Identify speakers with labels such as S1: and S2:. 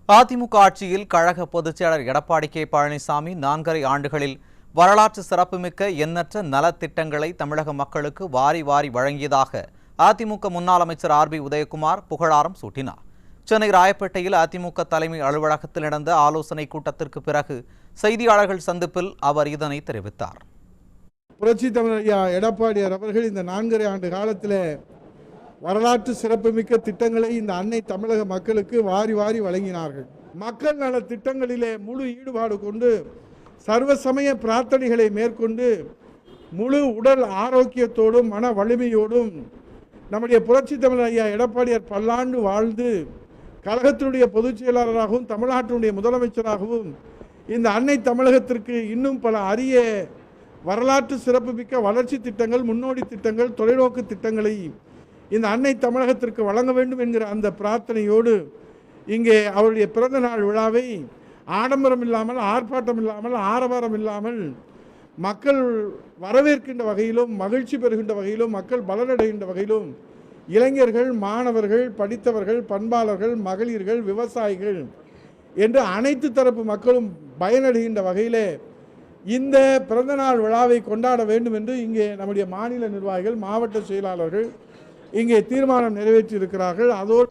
S1: அதிமுக ஆட்சியில் கழக பொதுச் செயலாளர் எடப்பாடி கே பழனிசாமி 4.5 ஆண்டுகளில் வரலாற்று சிறப்புமிக்க எண்ணற்ற நலத்திட்டங்களை தமிழக மக்களுக்கு வாரி வாரி வழங்கியதாக அதிமுக முன்னாள் அமைச்சர் ஆர்.பி. உதயகுமார் புகழாரம் சூட்டினார். சென்னை ராயப்பேட்டையில் அதிமுக தலைமை அலுவலகத்தில் நடந்த ஆலோசனை கூட்டத்திற்கு பிறகு செய்தியாளர்கள் சந்திப்பில் அவர் இதனை தெரிவித்தார்.
S2: புரட்சி தமிழர் ஐயா எடப்பாடியார் அவர்கள் இந்த 4.5 ஆண்டு காலத்தில் வரலாற்று சிறப்புமிக்க திட்டங்களை இந்த அன்னை தமிழக மக்களுக்கு வாரி வாரி வழங்கினார்கள். மக்கள் நல திட்டங்களிலே முழு ஈடுபாடு கொண்டு சர்வசமய பிரார்த்தனைகளை மேற்கொண்டு முழு உடல் ஆரோக்கியத்தோடும் மன வலிமையோடும் நம்முடைய புரட்சி தமிழர் ஐயா எடப்பாடியார் பல்லாண்டு வாழ்ந்து கழகத்தினுடைய பொதுச் செயலாளராகவும் தமிழ்நாட்டினுடைய முதலமைச்சராகவும் இந்த அன்னை தமிழகத்திற்கு இன்னும் பல அரிய வரலாற்று சிறப்புமிக்க வளர்ச்சி திட்டங்கள், முன்னோடி திட்டங்கள், தொலைநோக்கு திட்டங்களை இந்த அன்னை தமிழகத்திற்கு வழங்க வேண்டும் என்கிற அந்த பிரார்த்தனையோடு இங்கே அவருடைய பிறந்த நாள் விழாவை ஆடம்பரம் இல்லாமல், ஆர்ப்பாட்டம் இல்லாமல், ஆரவாரம் இல்லாமல் மக்கள் வரவேற்கின்ற வகையிலும், மகிழ்ச்சி பெறுகின்ற வகையிலும், மக்கள் பலனடைகின்ற வகையிலும் இளைஞர்கள், மாணவர்கள், படித்தவர்கள், பண்பாளர்கள், மகளிர்கள், விவசாயிகள் என்று அனைத்து தரப்பு மக்களும் பயனடைகின்ற வகையிலே இந்த பிறந்தநாள் விழாவை கொண்டாட வேண்டும் என்று இங்கே நம்முடைய மாநில நிர்வாகிகள், மாவட்ட செயலாளர்கள் இங்கே தீர்மானம் நிறைவேற்றி இருக்கிறார்கள். அதோடு